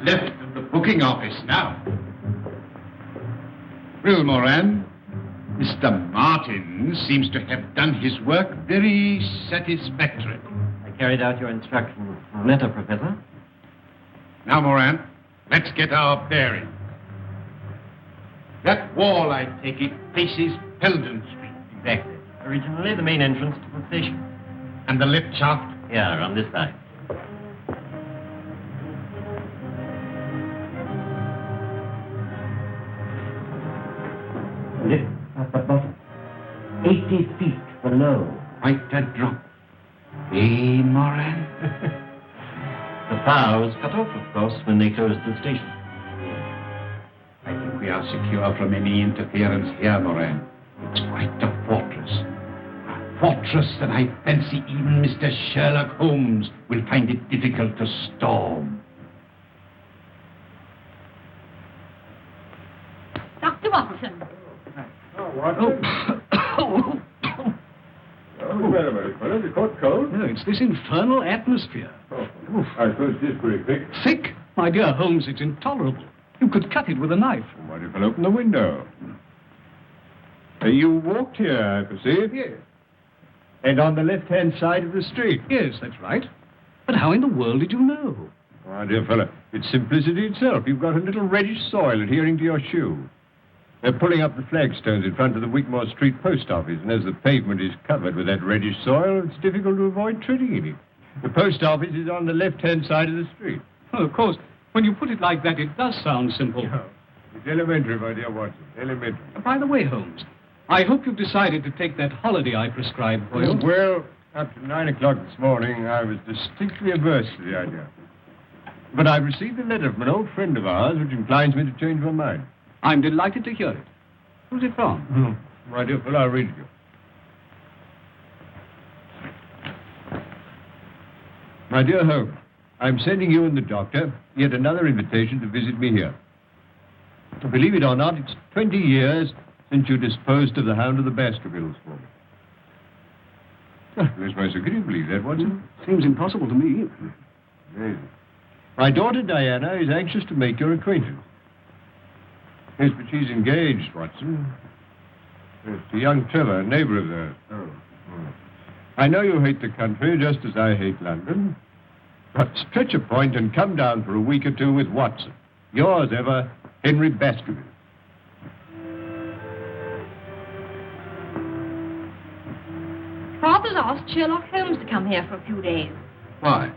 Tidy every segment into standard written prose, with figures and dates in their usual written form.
left of the booking office now. Well, Moran, Mr. Martin seems to have done his work very satisfactorily. I carried out your instructions in a letter, Professor. Now, Moran, let's get our bearings. That wall, I take it, faces Peldon Street. Exactly. Originally the main entrance to the station. And the lift shaft? Here, on this side. Lift at the bottom. 80 feet below. Quite a drop. Eh, Moran? The power was cut off, of course, when they closed the station. I think we are secure from any interference here, Moran. It's quite a fortress. A fortress that I fancy even Mr. Sherlock Holmes will find it difficult to storm. Dr. Watson. Oh, very well. You caught cold? No, it's this infernal atmosphere. Oh, I suppose it is pretty thick. Thick? My dear Holmes, it's intolerable. You could cut it with a knife. What if I open the window? You walked here, I perceive. Yes. And on the left-hand side of the street. Yes, that's right. But how in the world did you know? Oh, my dear fellow, it's simplicity itself. You've got a little reddish soil adhering to your shoe. They're pulling up the flagstones in front of the Wigmore Street post office, and as the pavement is covered with that reddish soil, it's difficult to avoid treading in it. The post office is on the left-hand side of the street. Oh, of course, when you put it like that, it does sound simple. Oh, it's elementary, my dear Watson. Elementary. By the way, Holmes, I hope you've decided to take that holiday I prescribed for you. Well, up to 9 o'clock this morning, I was distinctly averse to the idea. But I've received a letter from an old friend of ours which inclines me to change my mind. I'm delighted to hear it. Who's it from? My dear fellow, I'll read it to you. My dear Holmes, I'm sending you and the doctor yet another invitation to visit me here. Believe it or not, it's 20 years since you disposed of the hound of the Baskervilles for me. Bless my soul, can you believe that, Watson? Seems impossible to me. Amazing. My daughter Diana is anxious to make your acquaintance. Yes, but she's engaged, Watson. Yes, to young Trevor, a neighbor of theirs. Oh. I know you hate the country just as I hate London. But stretch a point and come down for a week or two with Watson. Yours ever, Henry Baskerville. Father's asked Sherlock Holmes to come here for a few days. Why?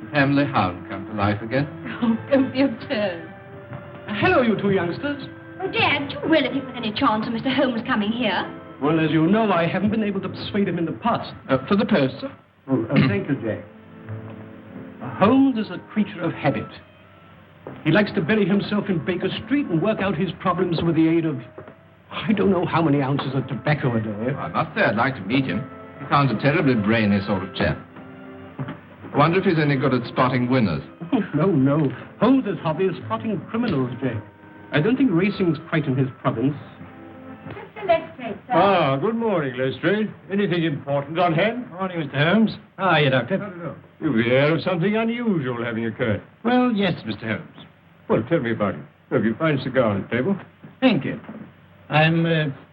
The family hound come to life again? Oh, don't be absurd. Hello, you two youngsters. Oh, Dad, do you really think there's any chance of Mr. Holmes coming here? Well, as you know, I haven't been able to persuade him in the past. For the post, sir? Thank you, Jack. Holmes is a creature of habit. He likes to bury himself in Baker Street and work out his problems with the aid of, I don't know how many ounces of tobacco a day. I must say I'd like to meet him. He sounds a terribly brainy sort of chap. I wonder if he's any good at spotting winners. No. Holmes' hobby is spotting criminals, Jack. I don't think racing's quite in his province. Mr. Lestrade, sir. Ah, good morning, Lestrade. Anything important on hand? Morning, Mr. Holmes. How are you, Doctor? No. You've the air of something unusual having occurred. Well, yes, Mr. Holmes. Well, tell me about it. Have you find a cigar on the table? Thank you. I'm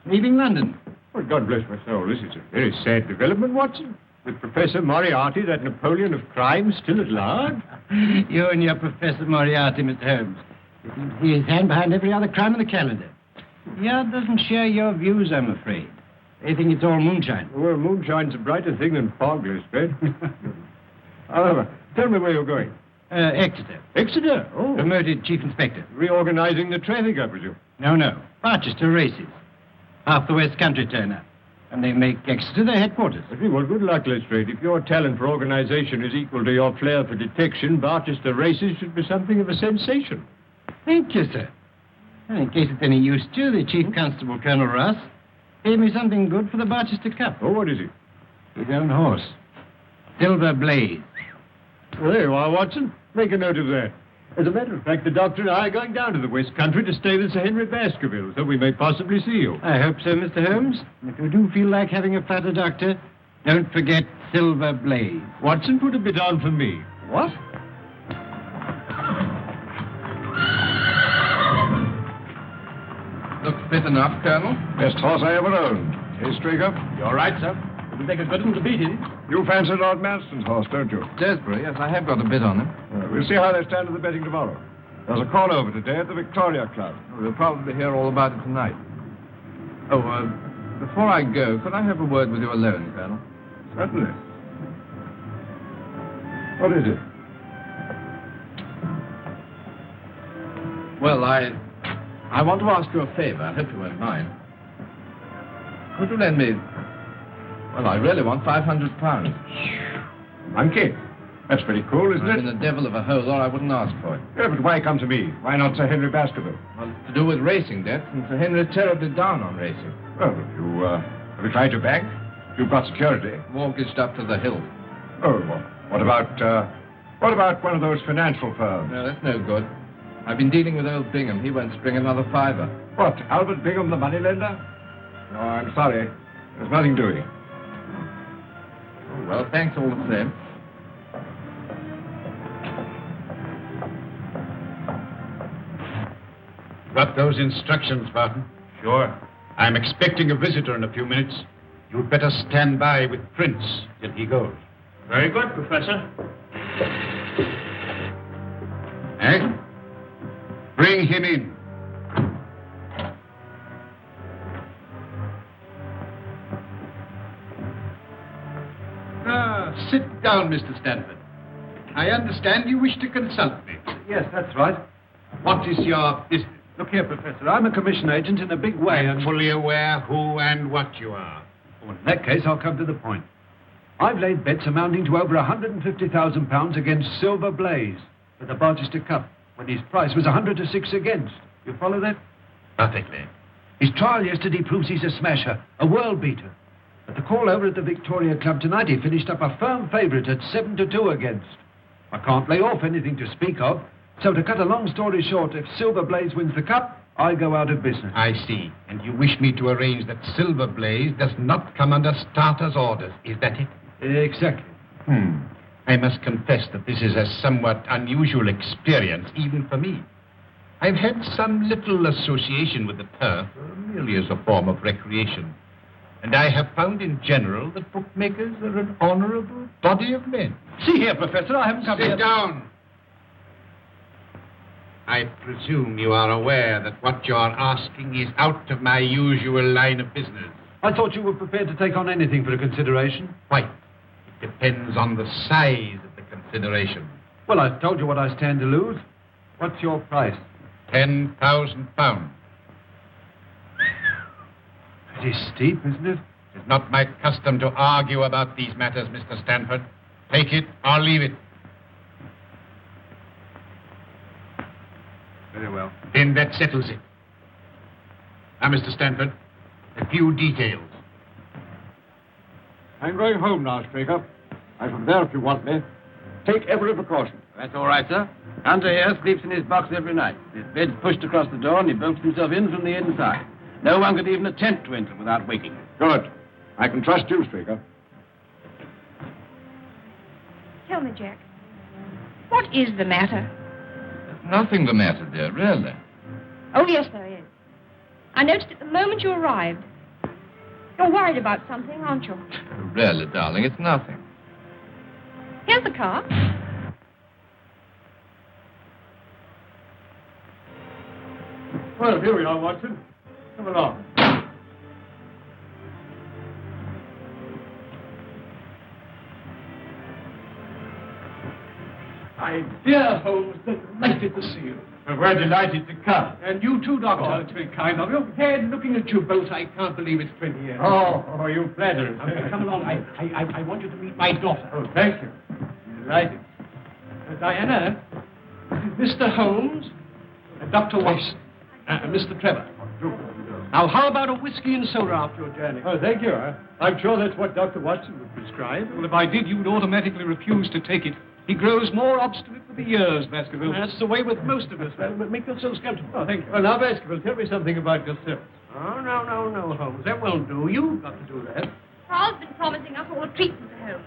leaving London. Well, God bless my soul. This is a very sad development, Watson. With Professor Moriarty, that Napoleon of crime, still at large. You and your Professor Moriarty, Mr. Holmes. You seem to see his hand behind every other crime in the calendar. The Yard doesn't share your views, I'm afraid. They think it's all moonshine. Well, moonshine's a brighter thing than fog, Lestrade. However, tell me where you're going. Exeter. Exeter? Oh. Promoted Chief Inspector. Reorganizing the traffic, I presume. No. Barchester races. Half the West Country turn up. And they make Exeter their headquarters. Well, good luck, Lestrade. If your talent for organization is equal to your flair for detection, Barchester races should be something of a sensation. Thank you, sir. And in case it's any use to you, the Chief Constable, Colonel Ross, gave me something good for the Barchester Cup. Oh, what is it? His own horse. Silver Blaze. Well, there you are, Watson. Make a note of that. As a matter of fact, the doctor and I are going down to the West Country to stay with Sir Henry Baskerville, so we may possibly see you. I hope so, Mr. Holmes. If you do feel like having a fatter doctor, don't forget Silver Blaze. Watson, put a bit on for me. What? Looks fit enough, Colonel. Best horse I ever owned. Hey, Straker? You're right, sir. It'll take a good one to beat him. You fancy Lord Manston's horse, don't you? Desbury, yes, I have got a bit on him. We'll see how they stand at the betting tomorrow. There's a call over today at the Victoria Club. We'll probably hear all about it tonight. Oh, before I go, could I have a word with you alone, Colonel? Certainly. What is it? Well, I want to ask you a favor. I hope you won't mind. Could you lend me... Well, I really want £500. Monkey. That's pretty cool, isn't I'm it? in the devil of a hole, or I wouldn't ask for it. Yeah, but why come to me? Why not Sir Henry Baskerville? Well, it's to do with racing debts, and Sir Henry's terribly down on racing. Well, have you tried your bank? You've got security. Mortgaged up to the hilt. Oh, well, what about one of those financial firms? No, that's no good. I've been dealing with old Bingham. He won't spring another fiver. What, Albert Bingham, the moneylender? No, I'm sorry. There's nothing doing. Oh, well, thanks all the same. Got those instructions, Barton? Sure. I'm expecting a visitor in a few minutes. You'd better stand by with Prince till he goes. Very good, Professor. Eh? Bring him in. Sit down, Mr. Stanford. I understand you wish to consult me. Yes, that's right. What is your business? Look here, Professor. I'm a commission agent in a big way, I'm fully aware who and what you are. Well, in that case, I'll come to the point. I've laid bets amounting to over £150,000 against Silver Blaze for the Barchester Cup, when his price was 100 to 6 against. You follow that? Perfectly. His trial yesterday proves he's a smasher, a world beater. At the call over at the Victoria Club tonight, he finished up a firm favourite at 7 to 2 against. I can't lay off anything to speak of, so to cut a long story short, if Silver Blaze wins the cup, I go out of business. I see. And you wish me to arrange that Silver Blaze does not come under starter's orders. Is that it? Exactly. I must confess that this is a somewhat unusual experience, even for me. I've had some little association with the turf, merely as a form of recreation. And I have found in general that bookmakers are an honorable body of men. See here, Professor, I haven't come here... Sit down. I presume you are aware that what you're asking is out of my usual line of business. I thought you were prepared to take on anything for a consideration. Quite. It depends on the size of the consideration. Well, I've told you what I stand to lose. What's your price? £10,000. Pretty steep, isn't it? It's not my custom to argue about these matters, Mr. Stanford. Take it or leave it. Very well. Then that settles it. Now, Mr. Stanford, a few details. I'm going home now, Straker. I'm from there if you want me. Take every precaution. That's all right, sir. Hunter here sleeps in his box every night. His bed's pushed across the door and he bolts himself in from the inside. No one could even attempt to enter without waking him. Good. I can trust you, Straker. Tell me, Jack, what is the matter? There's nothing the matter, dear, really. Oh, yes, there is. I noticed it the moment you arrived. You're worried about something, aren't you? Really, darling, it's nothing. Here's the car. Well, here we are, Watson. Come along. My dear Holmes, delighted to see you. We're delighted to come. And you too, Doctor. It's very kind of you. Head, looking at you both, I can't believe it's 20 years. Oh, you flatter us. Now, come along. I want you to meet my daughter. Oh, thank you. Delighted. Diana, this is Mr. Holmes and Dr. Watson. Mr. Trevor. Now, how about a whiskey and soda after your journey? Oh, thank you. I'm sure that's what Dr. Watson would prescribe. Well, if I did, you'd automatically refuse to take it. He grows more obstinate with the years, Baskerville. That's the way with most of us. Well, make yourselves comfortable. Oh, thank you. Well, now, Baskerville, tell me something about yourself. Oh, no, Holmes. That won't do. You've got to do that. Carl's been promising us all a treat, Mr. Holmes.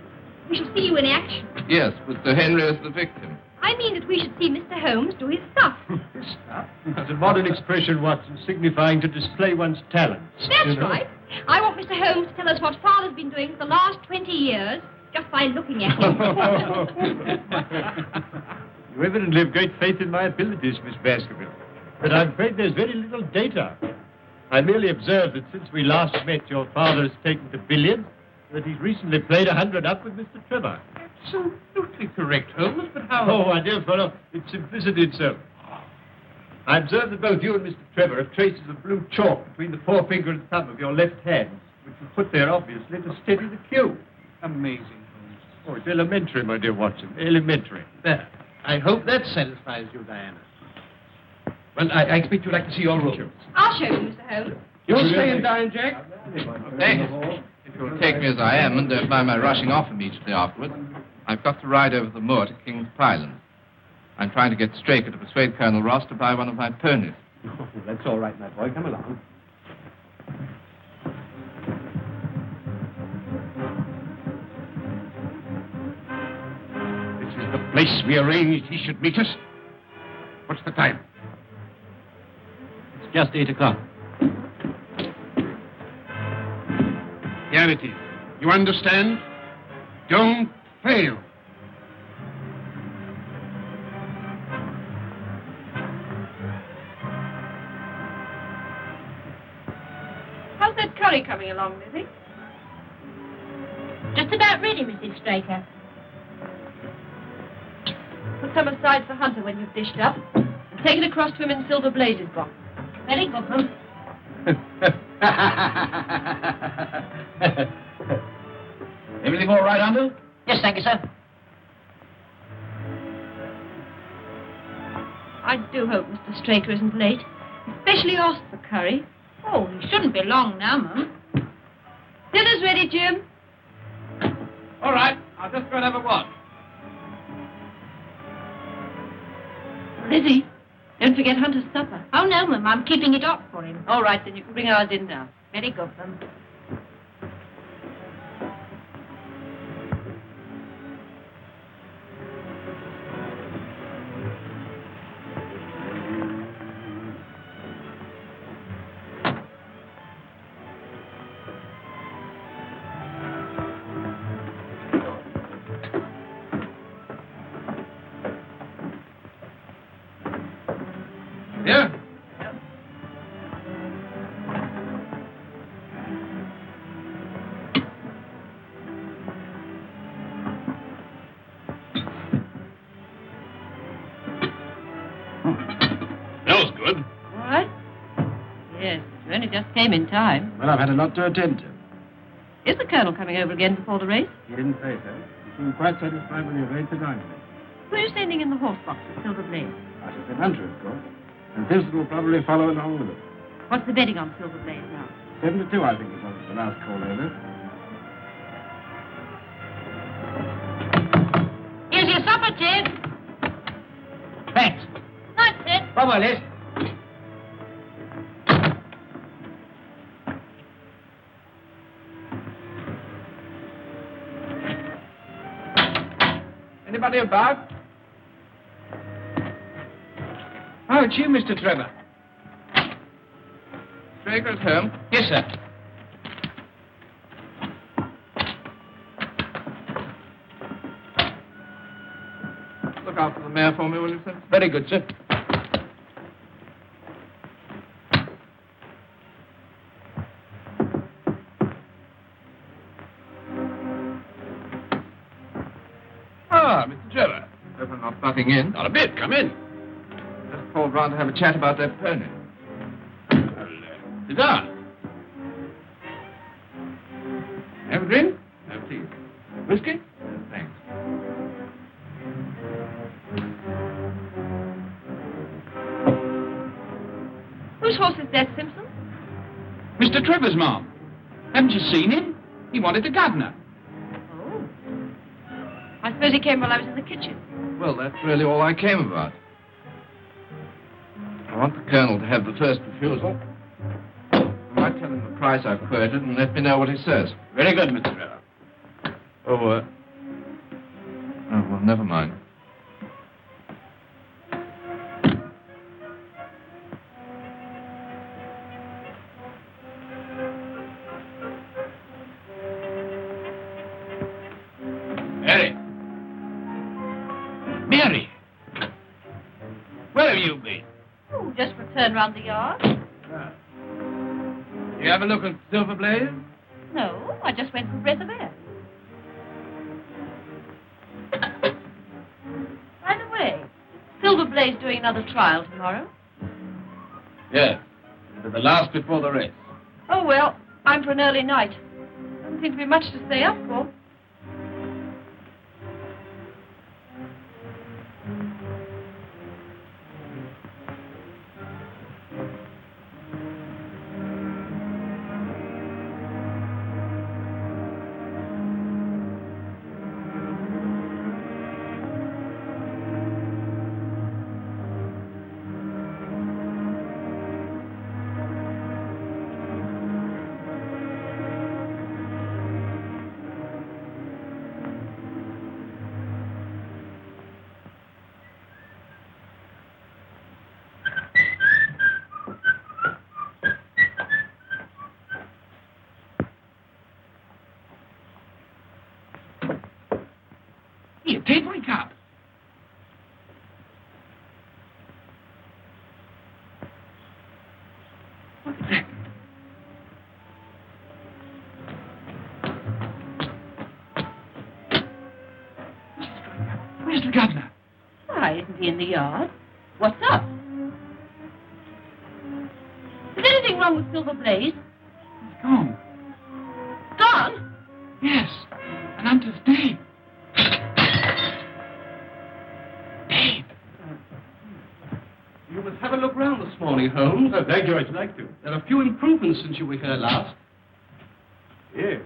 We shall see you in action. Yes, with Sir Henry as the victim. I mean that we should see Mr. Holmes do his stuff. His stuff? That's a modern expression, Watson, signifying to display one's talents. That's right. I want Mr. Holmes to tell us what Father's been doing for the last 20 years, just by looking at him. You evidently have great faith in my abilities, Miss Baskerville. But I'm afraid there's very little data. I merely observed that since we last met, your father has taken to billiards, that he's recently played 100 up with Mr. Trevor. Absolutely correct, Holmes, but how... Oh, my dear fellow, it's simplicity itself. I observed that both you and Mr. Trevor have traces of blue chalk between the forefinger and thumb of your left hand, which were put there, obviously, to steady the cue. Amazing, Holmes. Oh, it's elementary, my dear Watson, elementary. There. I hope that satisfies you, Diana. Well, I expect you'd like to see your room. I'll show you, Mr. Holmes. You'll stay and dine, Jack? Thanks. If you'll take me as I am and don't mind my rushing off immediately afterwards, I've got to ride over the moor to King's Pyland. I'm trying to get Straker to persuade Colonel Ross to buy one of my ponies. Oh, that's all right, my boy. Come along. This is the place we arranged he should meet us. What's the time? It's just 8 o'clock. Here it is. You understand? Don't fail. How's that curry coming along, Lizzie? Just about ready, Mrs. Straker. Put some aside for Hunter when you've dished up. And take it across to him in Silver Blaze's box. Very good, ma'am. Everything all right, Uncle? Yes, thank you, sir. I do hope Mr. Straker isn't late. Especially asked for curry. Oh, he shouldn't be long now, ma'am. Dinner's ready, Jim. All right. I'll just go and have a watch. Lizzie, don't forget Hunter's supper. Oh, no, ma'am, I'm keeping it up for him. All right, then you can bring ours in now. Very good, ma'am. Yeah? Smells good. All right? Yes, you only just came in time. Well, I've had a lot to attend to. Is the Colonel coming over again before the race? He didn't say so. He seemed quite satisfied when he agreed to dine with me. Who are you sending in the horse box at Silver Blaze? I shall send Hunter, of course. And Simpson will probably follow along with us. What's the betting on Silver Blaze now? 7-2, I think it was, the last call over. Here's your supper, Ted. Thanks. Night, Ted. Bye-bye, Liz. Anybody about? Oh, it's you, Mr. Trevor. Straker's home. Yes, sir. Look out for the mare for me, will you, sir? Very good, sir. Ah, Mr. Trevor. Hope I'm not butting in. Not a bit. Come in. Just called round to have a chat about that pony. Sit down. Have a drink? No, please. Whiskey? Thanks. Whose horse is that, Simpson? Mr. Trevor's, Ma'am. Haven't you seen him? He wanted a gardener. Oh. I suppose he came while I was in the kitchen. Well, that's really all I came about. I want the Colonel to have the first refusal. I might tell him the price I've quoted and let me know what he says. Very good, Mr. Trevor. Oh, well, never mind. turn round the yard. You have a look at Silver Blaze? No, I just went for a breath of air. By the way, Silver Blaze doing another trial tomorrow? Yes. The last before the race. Oh, well, I'm for an early night. Doesn't seem to be much to stay up for. Here, Ted, wake up. What is that? Where's the governor? Why, isn't he in the yard? What's up? Is anything wrong with Silver Blaze? He's gone. Gone? Yes, and Hunter's dead. You must have a look round this morning, Holmes. Oh, thank you, I'd like to. There are a few improvements since you were here last. Yes.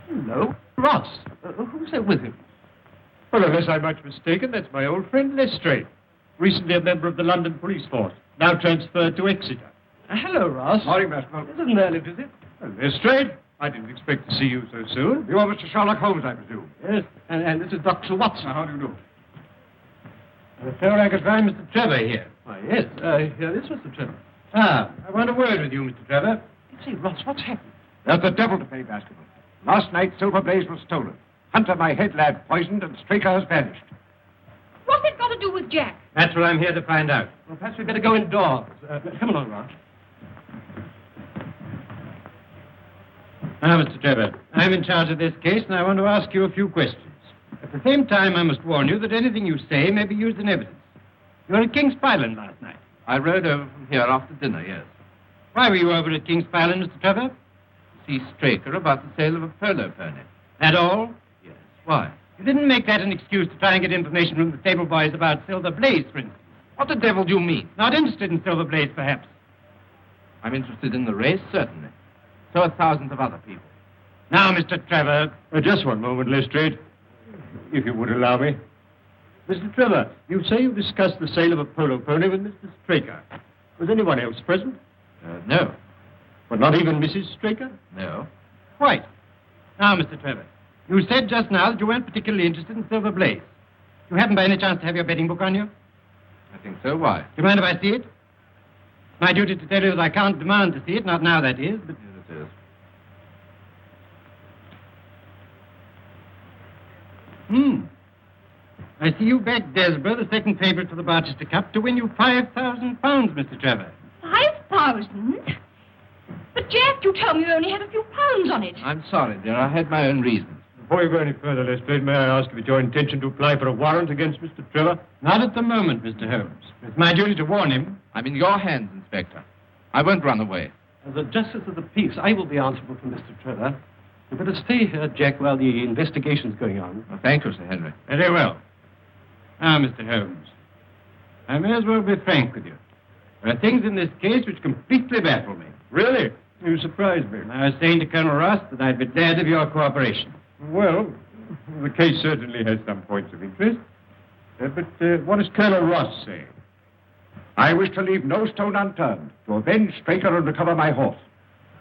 Hello, Ross. Who's there with him? Well, unless I'm much mistaken, that's my old friend Lestrade. Recently a member of the London police force, now transferred to Exeter. Hello, Ross. Morning, Baskerville. This is an early visit. Well, Lestrade, I didn't expect to see you so soon. You are Mr. Sherlock Holmes, I presume. Yes, and this is Dr. Watson. How do you do? So I could find Mr. Trevor here. Why, yes, here is Mr. Trevor. Ah, I want a word with you, Mr. Trevor. Say, Ross, what's happened? There's the devil to pay, Baskerville. Last night, Silver Blaze was stolen. Hunter, my head lad, poisoned, and Straker has vanished. What's it got to do with Jack? That's what I'm here to find out. Well, perhaps we'd better go indoors. Come along, Ross. Now, Mr. Trevor, I'm in charge of this case, and I want to ask you a few questions. At the same time, I must warn you that anything you say may be used in evidence. You were at King's Pyland last night. I rode over from here after dinner, yes. Why were you over at King's Pyland, Mr. Trevor? See Straker about the sale of a polo pony. That all? Yes. Why? You didn't make that an excuse to try and get information from the stable boys about Silver Blaze, for instance. What the devil do you mean? Not interested in Silver Blaze, perhaps. I'm interested in the race, certainly. So are thousands of other people. Now, Mr. Trevor... just one moment, Lestrade, if you would allow me. Mr. Trevor, you say you discussed the sale of a polo pony with Mr. Straker. Was anyone else present? No. But not even Mrs. Straker? No. Quite. Now, Mr. Trevor, you said just now that you weren't particularly interested in Silver Blaze. You haven't by any chance to have your betting book on you? I think so. Why? Do you mind if I see it? It's my duty to tell you that I can't demand to see it, not now, that is, but... Yes, it is. I see you backed Desborough, the second favourite for the Barchester Cup, to win you £5,000, Mr. Trevor. 5,000? But, Jack, you told me you only had a few pounds on it. I'm sorry, dear. I had my own reasons. Before you go any further, Lestrade, may I ask if it's your intention to apply for a warrant against Mr. Trevor? Not at the moment, Mr. Holmes. It's my duty to warn him. I'm in your hands, Inspector. I won't run away. As a justice of the peace, I will be answerable to Mr. Trevor. You better stay here, Jack, while the investigation's going on. Well, thank you, Sir Henry. Very well. Now, Mr. Holmes, I may as well be frank with you. There are things in this case which completely baffle me. Really? You surprise me. I was saying to Colonel Ross that I'd be glad of your cooperation. Well, the case certainly has some points of interest. But what does Colonel Ross say? I wish to leave no stone unturned to avenge Straker and recover my horse.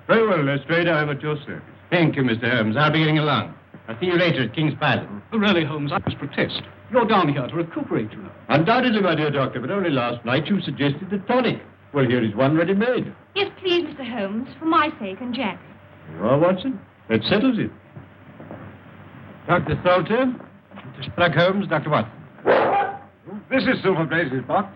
Very well, Lestrade, I am at your service. Thank you, Mr. Holmes. I'll be getting along. I'll see you later at King's Pyland. Really, Holmes, I must protest. You're down here to recuperate, you know. Undoubtedly, my dear doctor, but only last night you suggested a tonic. Well, here is one ready-made. Yes, please, Mr. Holmes, for my sake and Jack's. You are, Watson. That settles it. Dr. Salter, Mr. Sherlock Holmes, Dr. Watson. This is Silver Blaze's box.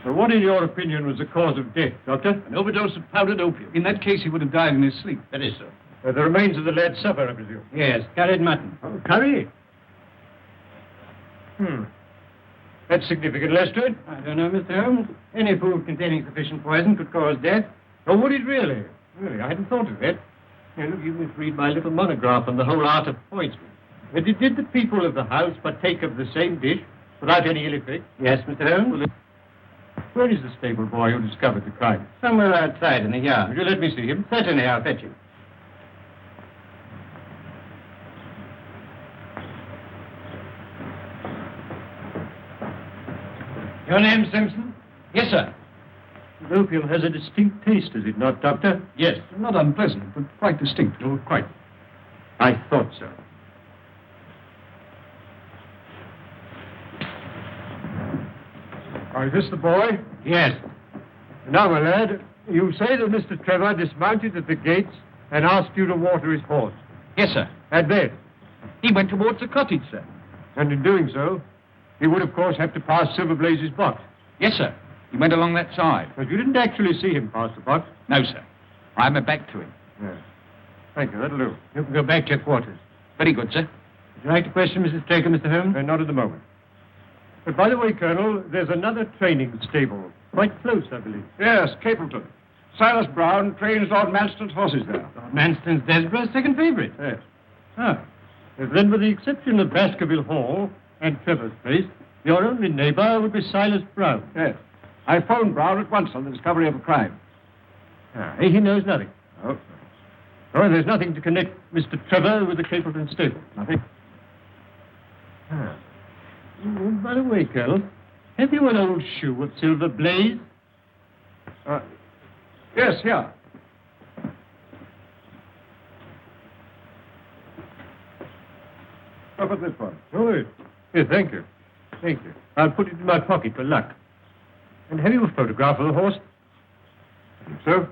So what, in your opinion, was the cause of death, Doctor? An overdose of powdered opium. In that case, he would have died in his sleep. That is so. The remains of the lad's supper, I presume. Yes, curried mutton. Oh, curry? That's significant, Lestrade. I don't know, Mr. Holmes. Any food containing sufficient poison could cause death. Oh, would it really? Really, I hadn't thought of that. Now, look, you must read my little monograph on the whole art of poisoning. Did the people of the house partake of the same dish without any ill effect? Yes, Mr. Holmes. Well, where is the stable boy who discovered the crime? Somewhere outside in the yard. Would you let me see him? Certainly, I'll fetch him. Your name, Simpson? Yes, sir. The opium has a distinct taste, does it not, Doctor? Yes, not unpleasant, but quite distinct. Oh, quite. I thought so. Oh, is this the boy? Yes. Now, my lad, you say that Mr. Trevor dismounted at the gates and asked you to water his horse. Yes, sir. And then? He went towards the cottage, sir. And in doing so, he would, of course, have to pass Silver Blaze's box. Yes, sir. He went along that side. But you didn't actually see him pass the box? No, sir. I had my back to him. Yes. Thank you, that'll do. You can go back to your quarters. Very good, sir. Would you like to question Mrs. Straker, Mr. Holmes? Not at the moment. But by the way, Colonel, there's another training stable. Quite close, I believe. Yes, Capleton. Silas Brown trains Lord Manston's horses there. Lord Manston's Desborough's second favorite. Yes. Ah. Then, with the exception of Baskerville Hall and Trevor's place, your only neighbor would be Silas Brown. Yes. I phoned Brown at once on the discovery of a crime. He knows nothing. Oh. Oh, there's nothing to connect Mr. Trevor with the Capleton stable. Nothing. By the way, Colonel, have you an old shoe of Silver Blaze? Yes, here. How about this one? Oh, yes, thank you. Thank you. I'll put it in my pocket for luck. And have you a photograph of the horse? I think so.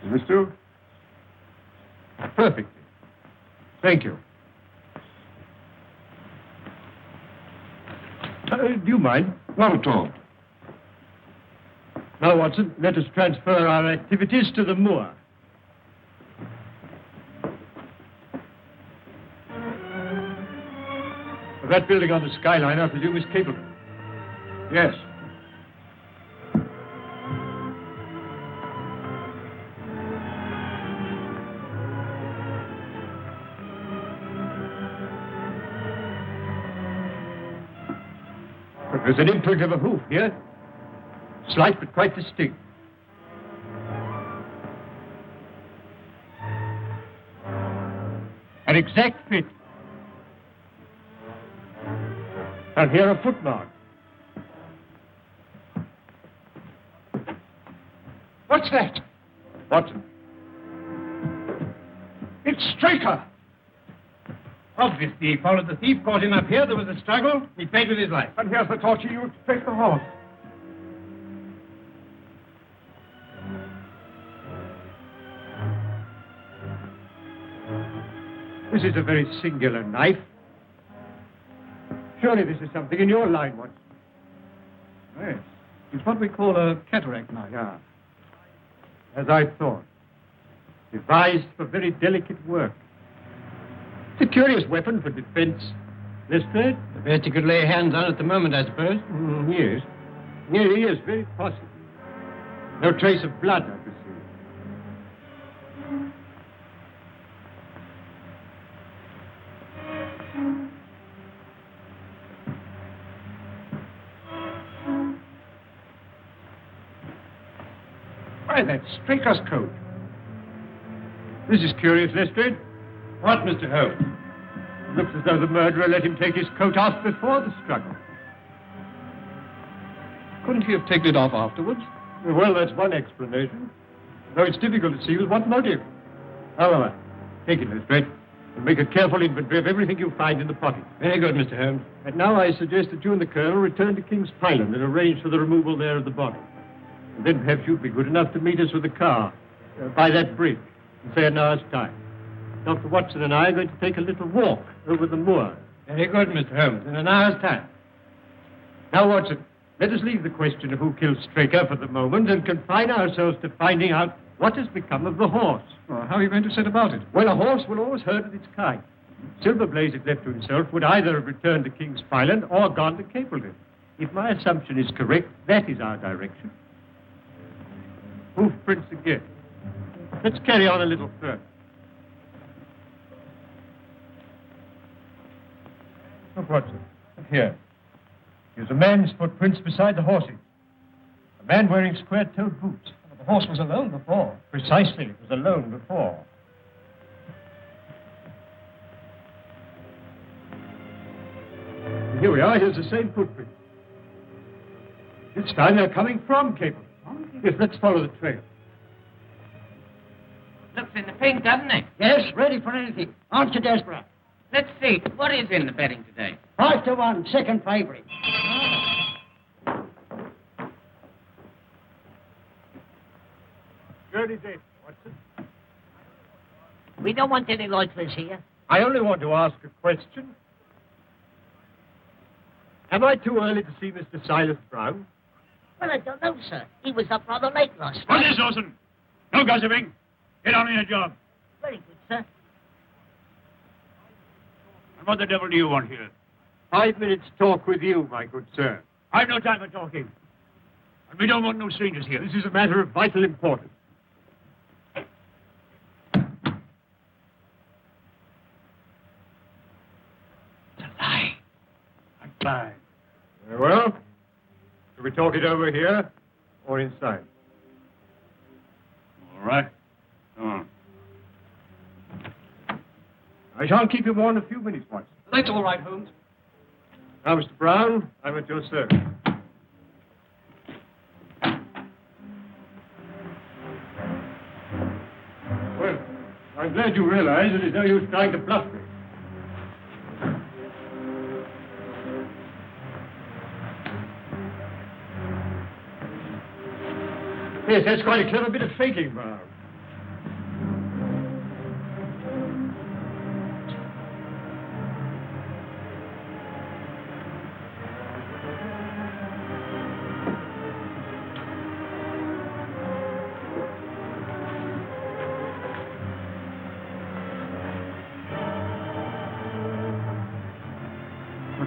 Is this too? Perfectly. Thank you. Do you mind? Not at all. Now, Watson, let us transfer our activities to the moor. That building on the skyline, I presume, is Capleton. Yes. But there's an imprint of a hoof here. Slight, but quite distinct. An exact fit. And here a footmark. What's that? Watson. It's Straker. Obviously, he followed the thief, caught him up here. There was a struggle. He paid with his life. And here's the torch he used to take the horse. This is a very singular knife. Surely this is something in your line, Watson. Yes. It's what we call a cataract knife. Yeah. As I thought. Devised for very delicate work. It's a curious weapon for defense. Lestrade? The best you could lay hands on at the moment, I suppose. Yes. Yes, very possibly. No trace of blood, I presume. Why, that's Straker's coat. This is curious, Lestrade. What, Mr. Holmes? Looks as though the murderer let him take his coat off before the struggle. couldn't he have taken it off afterwards? Well, that's one explanation. Though it's difficult to see with what motive. However, take it, Lestrade, and make a careful inventory of everything you find in the pocket. Very good, Mr. Holmes. And now I suggest that you and the Colonel return to King's Pyland and arrange for the removal there of the body. And then perhaps you'd be good enough to meet us with a car by that bridge in, say, an hour's time. Dr. Watson and I are going to take a little walk over the moor. Very good, Mr. Holmes. In an hour's time. Now, Watson, let us leave the question of who killed Straker for the moment and confine ourselves to finding out what has become of the horse. Well, how are you going to set about it? Well, a horse will always herd of its kind. Silverblaze, if left to himself, would either have returned to King's Pyland or gone to Capleton. If my assumption is correct, that is our direction. Hoof prints again. Let's carry on a little further. Look, Watson. Look here. Here's a man's footprints beside the horses. A man wearing square-toed boots. The horse was alone before. Precisely. It was alone before. And here we are. Here's the same footprint. This time they're coming from Capleton. Yes, let's follow the trail. Looks in the pink, doesn't it? Yes, ready for anything. Aren't you desperate? Let's see. What is in the betting today? 5-1, second favourite. Early day, Watson. We don't want any loiterers here. I only want to ask a question. Am I too early to see Mr. Silas Brown? Well, I don't know, sir. He was up rather late last What night. is Dawson? No gossiping. Get on with your job. Very good, sir. And what the devil do you want here? 5 minutes talk with you, my good sir. I've no time for talking. And we don't want no strangers here. This is a matter of vital importance. Bye. Very well. Shall we talk it over here or inside? All right. Come on. I shan't keep you more than a few minutes, Watson. That's all right, Holmes. Now, Mr. Brown, I'm at your service. Well, I'm glad you realize that it's no use trying to bluff me. Yes, that's quite a clever bit of faking, Brown.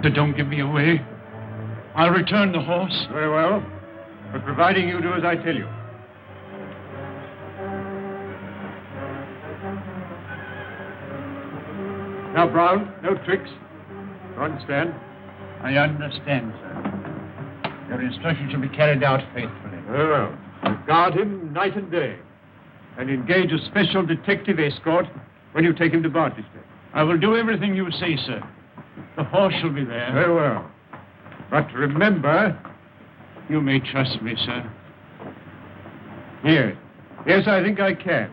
But don't give me away. I'll return the horse. Very well, but providing you do as I tell you. Now, Brown, no tricks. You understand? I understand, sir. Your instructions shall be carried out faithfully. Very well. Guard him night and day. And engage a special detective escort when you take him to Barchester. I will do everything you say, sir. The horse shall be there. Very well. But remember... You may trust me, sir. Yes. Yes, I think I can.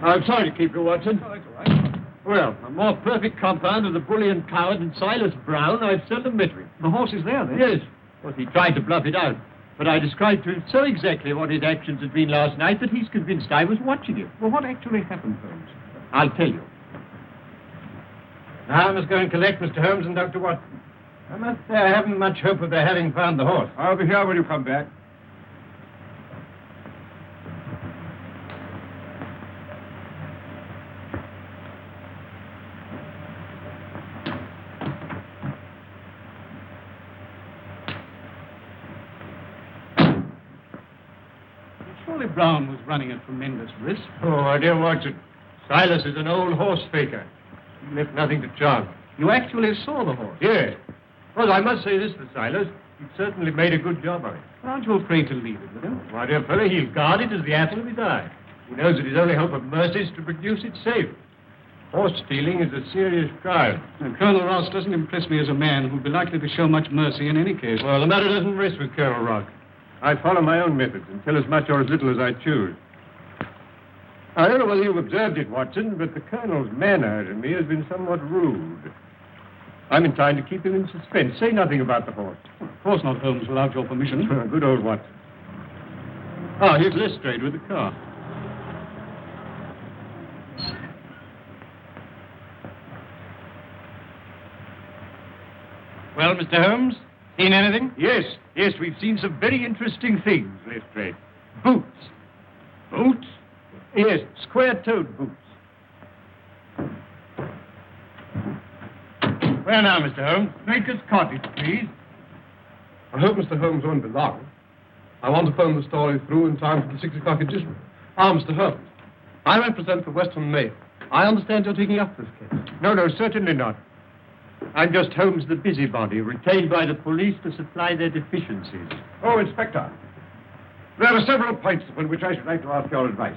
I'm sorry to keep you, Watson. Oh, that's all right. Well, a more perfect compound of the bully and coward than Silas Brown I've seldom met with. The horse is there, then? Yes. Well, he tried to bluff it out. But I described to him so exactly what his actions had been last night that he's convinced I was watching him. Well, what actually happened, Holmes? I'll tell you. Now I must go and collect Mr. Holmes and Dr. Watson. I must say I haven't much hope of their having found the horse. I'll be here when you come back. Surely Brown was running a tremendous risk. Oh, my dear Watson, Silas is an old horse faker. He left nothing to chance. You actually saw the horse? Yes. Well, I must say this for Silas. He certainly made a good job of it. Aren't you afraid to leave it with him? My dear fellow, he'll guard it as the apple of his eye. He knows that his only hope of mercy is to produce it safe. Horse stealing is a serious crime. And Colonel Ross doesn't impress me as a man who'd be likely to show much mercy in any case. Well, the matter doesn't rest with Colonel Ross. I follow my own methods and tell as much or as little as I choose. I don't know whether you've observed it, Watson, but the Colonel's manner to me has been somewhat rude. I'm inclined to keep him in suspense. Say nothing about the horse. Of course not, Holmes, without your permission. Good old Watson. Ah, here's Lestrade with the car. Well, Mr. Holmes, seen anything? Yes, we've seen some very interesting things, Lestrade. Boots. Boots? Yes, square-toed boots. Where now, Mr. Holmes? Baker's Cottage, please. I hope Mr. Holmes won't be long. I want to phone the story through in time for the 6 o'clock edition. Mr. Holmes, I represent the Western Mail. I understand you're taking up this case. No, certainly not. I'm just Holmes the busybody, retained by the police to supply their deficiencies. Oh, Inspector, there are several points upon which I should like to ask your advice.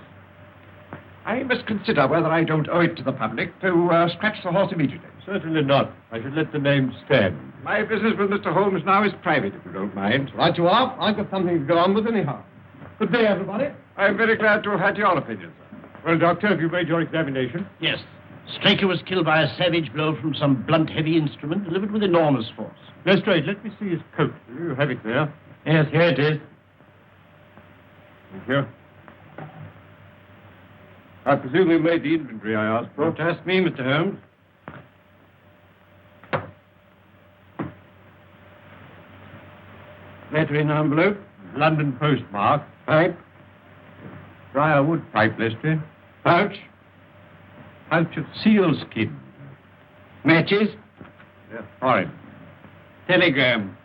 I must consider whether I don't owe it to the public to scratch the horse immediately. Certainly not. I should let the name stand. My business with Mr. Holmes now is private, if you don't mind. Right you are. I've got something to go on with anyhow. Good day, everybody. I'm very glad to have had your opinion, sir. Well, Doctor, have you made your examination? Yes. Straker was killed by a savage blow from some blunt, heavy instrument delivered with enormous force. Lestrade, let me see his coat. You have it there. Yes, here it is. Thank you. I presume you made the inventory I asked for. Don't ask me, Mr. Holmes. Letter in envelope. London postmark. Pipe. Briarwood pipe, Lestrade. Pouch. Pouch of sealskin. Matches. Yeah, fine. Telegram.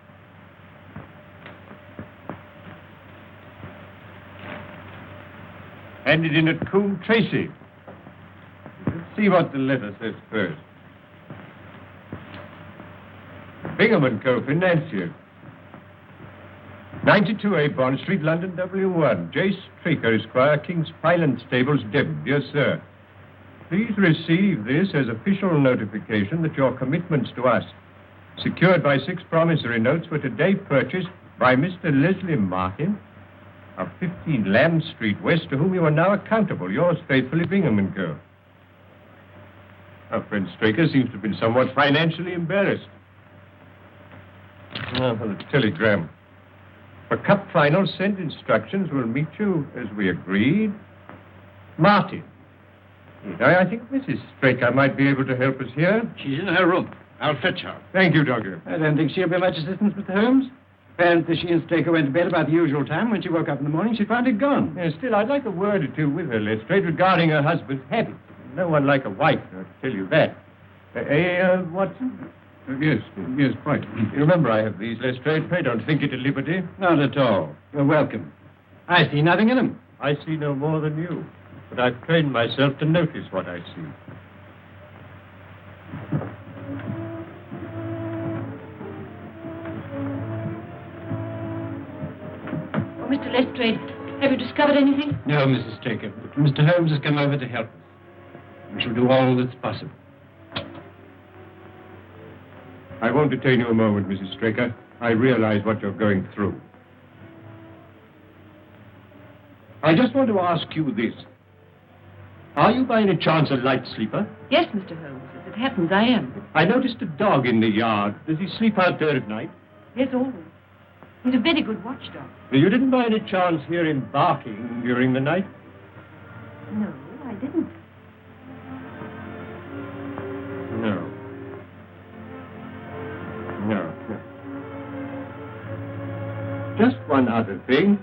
Handed in at Coombe Tracy. Let's see what the letter says first. Bingham & Co., Financier. 92A Bond Street, London, W1. J. Straker, Esquire, King's Highland Stables, Devon. Dear Sir, please receive this as official notification that your commitments to us, secured by 6 promissory notes, were today purchased by Mr. Leslie Martin of 15 Lamb Street West, to whom you are now accountable. Yours faithfully, Bingham & Co. Our friend Straker seems to have been somewhat financially embarrassed. Now for the telegram. For Cup Final, send instructions. Will meet you as we agreed. Martin. I think Mrs. Straker might be able to help us here. She's in her room. I'll fetch her. Thank you, Doctor. I don't think she'll be much assistance, Mr. Holmes. Apparently she and Straker went to bed about the usual time. When she woke up in the morning, she found it gone. Still, I'd like a word or two with her, Lestrade, regarding her husband's habits. No one like a wife, I'll tell you that. Watson? Yes, quite. You remember I have these, Lestrade. Pray don't think it a liberty. Not at all. You're welcome. I see nothing in them. I see no more than you. But I've trained myself to notice what I see. Oh, Mr. Lestrade, have you discovered anything? No, Mrs. Straker. Mr. Holmes has come over to help us. We shall do all that's possible. I won't detain you a moment, Mrs. Straker. I realize what you're going through. I just want to ask you this. Are you by any chance a light sleeper? Yes, Mr. Holmes. As it happens, I am. I noticed a dog in the yard. Does he sleep out there at night? Yes, always. He's a very good watchdog. You didn't by any chance hear him barking during the night? No, I didn't. No. Just one other thing.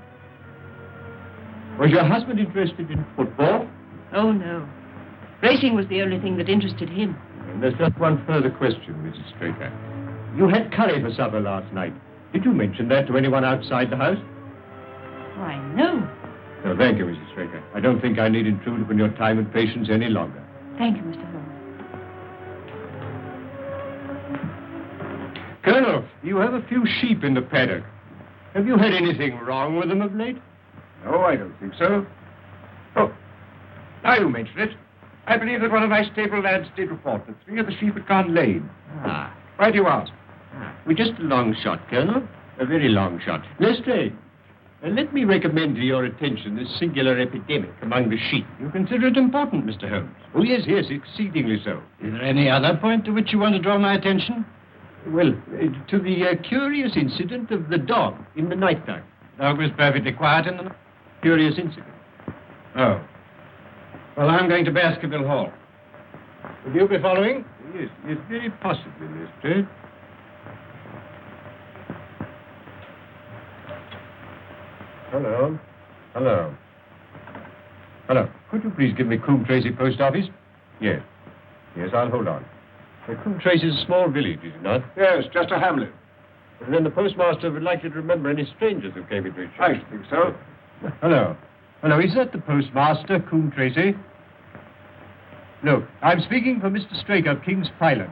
Was your husband interested in football? Oh, no. Racing was the only thing that interested him. And there's just one further question, Mrs. Straker. You had curry for supper last night. Did you mention that to anyone outside the house? Why, no. No, thank you, Mrs. Straker. I don't think I need intrude upon your time and patience any longer. Thank you, Mr. Holmes. Colonel, you have a few sheep in the paddock. Have you had anything wrong with them of late? No, I don't think so. Oh, now you mention it. I believe that one of my stable lads did report that 3 of the sheep had gone lame. Ah. Why do you ask? Well, just a long shot, Colonel. A very long shot. Lestrade, let me recommend to your attention this singular epidemic among the sheep. You consider it important, Mr. Holmes? Oh, yes, exceedingly so. Is there any other point to which you want to draw my attention? Well, to the curious incident of the dog in the night time. The dog was perfectly quiet in the night. Curious incident? Oh. Well, I'm going to Baskerville Hall. Will you be following? Yes, very possibly, Lestrade. Hello. Could you please give me Coombe Tracy Post Office? Yes, I'll hold on. Coombe Tracy is a small village, is it not? Yes, just a hamlet. And then the postmaster would like you to remember any strangers who came into his shop. I should think so. Hello, is that the postmaster, Coombe Tracy? Look, I'm speaking for Mr. Straker of King's Pyland.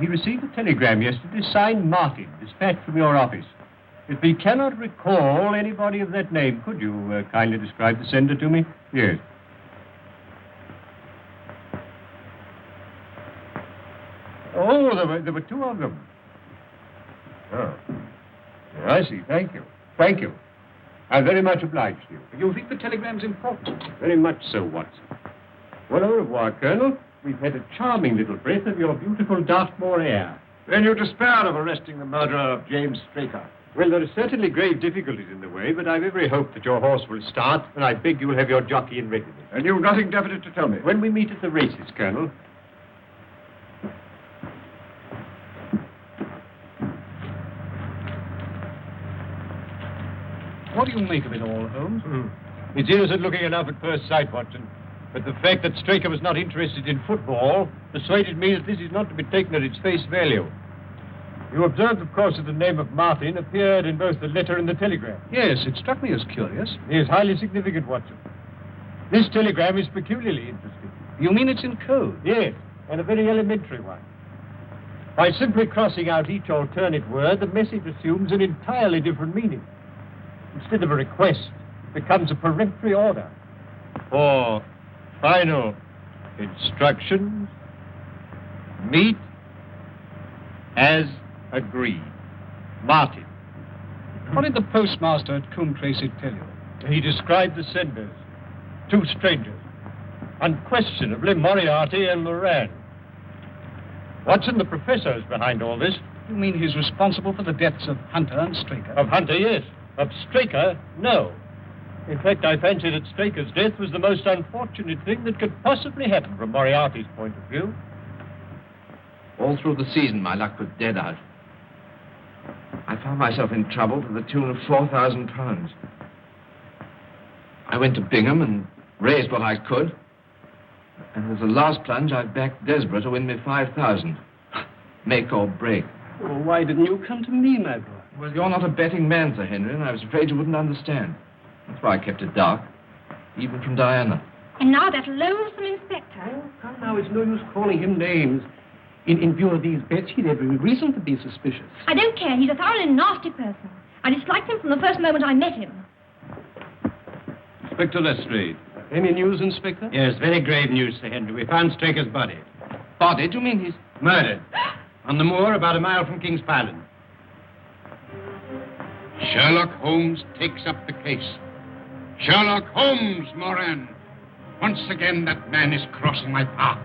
He received a telegram yesterday signed Martin, dispatched from your office. If he cannot recall anybody of that name, could you kindly describe the sender to me? Yes. Oh, there were 2 of them. Oh. Yeah, I see. Thank you. I'm very much obliged to you. You think the telegram's important? Very much so, Watson. Well, au revoir, Colonel. We've had a charming little breath of your beautiful Dartmoor air. Then you despair of arresting the murderer of James Straker. Well, there are certainly grave difficulties in the way, but I've every hope that your horse will start, and I beg you'll have your jockey in readiness. And you've nothing definite to tell me? When we meet at the races, Colonel. What do you make of it all, Holmes? It's innocent looking enough at first sight, Watson. But the fact that Straker was not interested in football persuaded me that this is not to be taken at its face value. You observed, of course, that the name of Martin appeared in both the letter and the telegram. Yes, it struck me as curious. It is highly significant, Watson. This telegram is peculiarly interesting. You mean it's in code? Yes, and a very elementary one. By simply crossing out each alternate word, the message assumes an entirely different meaning. Instead of a request, it becomes a peremptory order. For final instructions, meet as agreed. Martin. What did the postmaster at Coombe Tracy tell you? He described the senders, 2 strangers, unquestionably Moriarty and Moran. Watson, the professor, is behind all this. You mean he's responsible for the deaths of Hunter and Straker? Of Hunter, yes. Of Straker, no. In fact, I fancy that Straker's death was the most unfortunate thing that could possibly happen from Moriarty's point of view. All through the season, my luck was dead out. I found myself in trouble to the tune of £4,000. I went to Bingham and raised what I could. And as a last plunge, I backed Desborough to win me 5,000. Make or break. Well, why didn't you come to me, my boy? Well, you're not a betting man, Sir Henry, and I was afraid you wouldn't understand. That's why I kept it dark, even from Diana. And now that loathsome inspector. Oh, come now, it's no use calling him names. In view of these bets, he'd every reason to be suspicious. I don't care. He's a thoroughly nasty person. I disliked him from the first moment I met him. Inspector Lestrade. Any news, Inspector? Yes, very grave news, Sir Henry. We found Straker's body. Body? Do you mean he's... Murdered. On the moor about a mile from King's Pyland. Sherlock Holmes takes up the case. Sherlock Holmes, Moran. Once again, that man is crossing my path.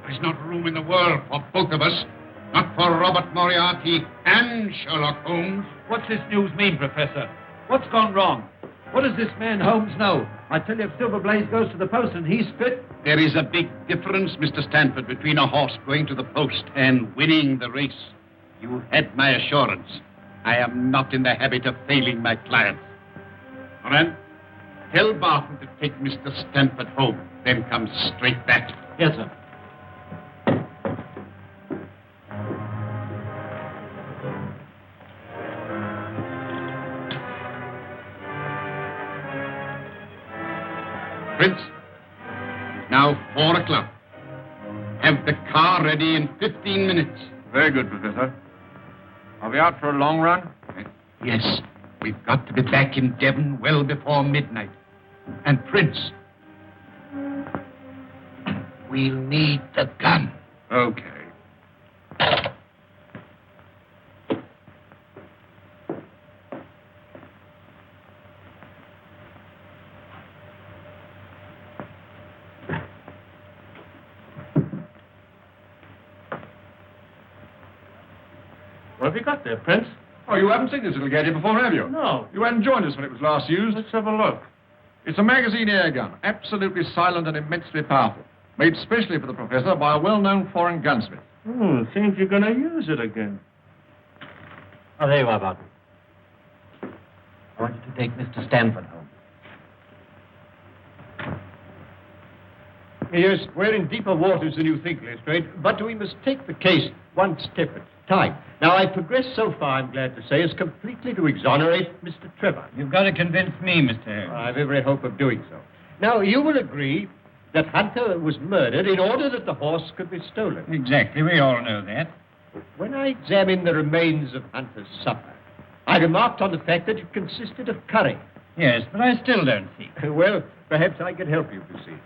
There's not room in the world for both of us. Not for Robert Moriarty and Sherlock Holmes. What's this news mean, Professor? What's gone wrong? What does this man Holmes know? I tell you, if Silver Blaze goes to the post and he's fit... There is a big difference, Mr. Stanford, between a horse going to the post and winning the race. You had my assurance. I am not in the habit of failing my clients. Moran, tell Barton to take Mr. Stanford home, then come straight back. Yes, sir. Prince, it's now 4 o'clock. Have the car ready in 15 minutes. Very good, Professor. Are we out for a long run? Yes, we've got to be back in Devon well before midnight. And Prince, We'll need the gun. Okay. What have you got there, Prince? Oh, you haven't seen this little gadget before, have you? No. You hadn't joined us when it was last used. Let's have a look. It's a magazine air gun, absolutely silent and immensely powerful. Made specially for the Professor by a well-known foreign gunsmith. Seems you're going to use it again. Oh, there you are, Barton. I want you to take Mr. Stanford home. Yes, we're in deeper waters than you think, Lestrade, but we must take the case one step at a time. Now, I've progressed so far, I'm glad to say, as completely to exonerate Mr. Trevor. You've got to convince me, Mr. Holmes. I've every hope of doing so. Now, you will agree that Hunter was murdered in order that the horse could be stolen. Exactly, we all know that. When I examined the remains of Hunter's supper, I remarked on the fact that it consisted of curry. Yes, but I still don't see. Well, perhaps I could help you, you see.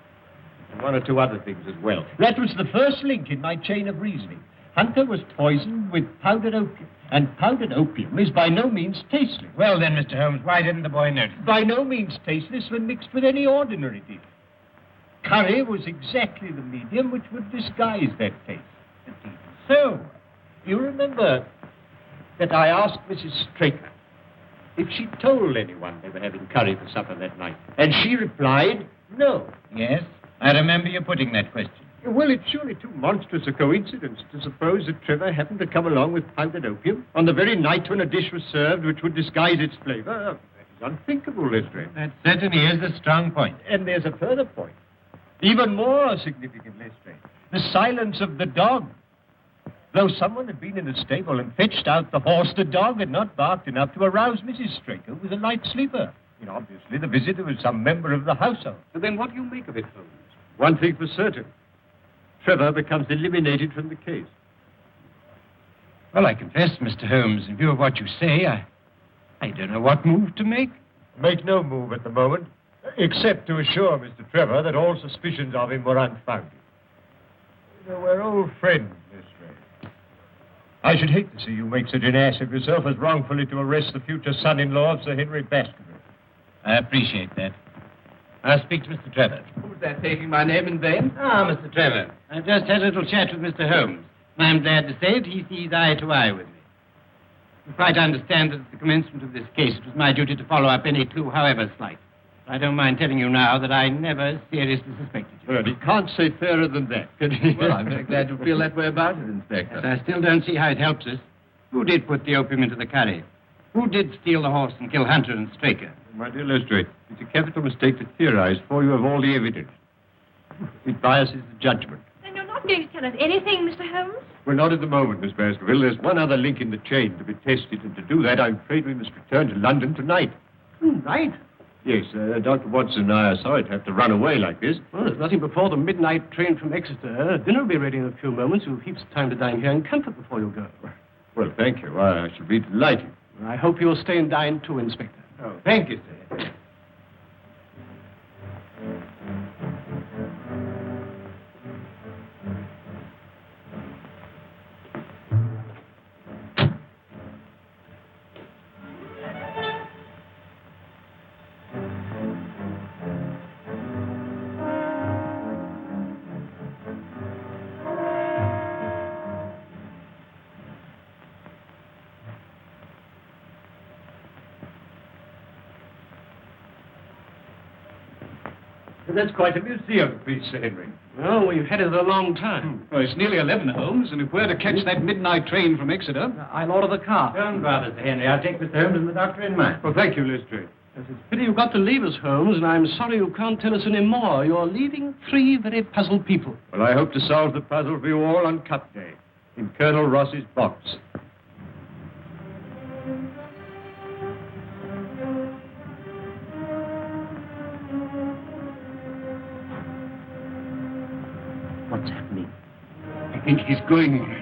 And one or two other things as well. That was the first link in my chain of reasoning. Hunter was poisoned with powdered opium, and powdered opium is by no means tasteless. Well, then, Mr. Holmes, why didn't the boy notice? By no means tasteless when mixed with any ordinary dish. Curry was exactly the medium which would disguise that taste. So, you remember that I asked Mrs. Straker if she told anyone they were having curry for supper that night, and she replied, no. Yes, I remember you putting that question. Well, it's surely too monstrous a coincidence to suppose that Trevor happened to come along with powdered opium on the very night when a dish was served which would disguise its flavor. That is unthinkable, Lestrade. That certainly is a strong point. And there's a further point, even more significant, Lestrade. The silence of the dog. Though someone had been in the stable and fetched out the horse, the dog had not barked enough to arouse Mrs. Straker, who was a light sleeper. And obviously, the visitor was some member of the household. And then what do you make of it, Holmes? One thing for certain. Trevor becomes eliminated from the case. Well, I confess, Mr. Holmes, in view of what you say, I don't know what move to make. Make no move at the moment, except to assure Mr. Trevor that all suspicions of him were unfounded. You know, we're old friends, Miss Ray. I should hate to see you make such an ass of yourself as wrongfully to arrest the future son-in-law of Sir Henry Baskerville. I appreciate that. I'll speak to Mr. Trevor. Who's that taking my name in vain? Mr. Trevor. I've just had a little chat with Mr. Holmes. I'm glad to say that he sees eye to eye with me. You quite understand that at the commencement of this case, it was my duty to follow up any clue, however slight. I don't mind telling you now that I never seriously suspected you. Well, he can't say fairer than that, can he? Well, I'm very glad you feel that way about it, Inspector. Yes, I still don't see how it helps us. Who did put the opium into the curry? Who did steal the horse and kill Hunter and Straker? My dear Lestrade, it's a capital mistake to theorize before you have all the evidence. It biases the judgment. Then you're not going to tell us anything, Mr. Holmes? Well, not at the moment, Miss Baskerville. There's one other link in the chain to be tested, and to do that, I'm afraid we must return to London tonight. Tonight? Yes, Dr. Watson and I are sorry to have to run away like this. Well, there's nothing before the midnight train from Exeter. Dinner will be ready in a few moments. You've heaps of time to dine here in comfort before you go. Well, thank you. I shall be delighted. I hope you'll stay and dine too, Inspector. Oh, thank you, sir. That's quite a museum piece, Sir Henry. Well, we've had it a long time. Well, it's nearly 11, Holmes, and if we're to catch that midnight train from Exeter... I'll order the car. Don't bother, Sir Henry. I'll take Mr. Holmes and the doctor in mind. Well, thank you, Lestrade. Yes, it's a pity you've got to leave us, Holmes, and I'm sorry you can't tell us any more. You're leaving 3 very puzzled people. Well, I hope to solve the puzzle for you all on Cup Day, in Colonel Ross's box. What's happening? I think he's going all right.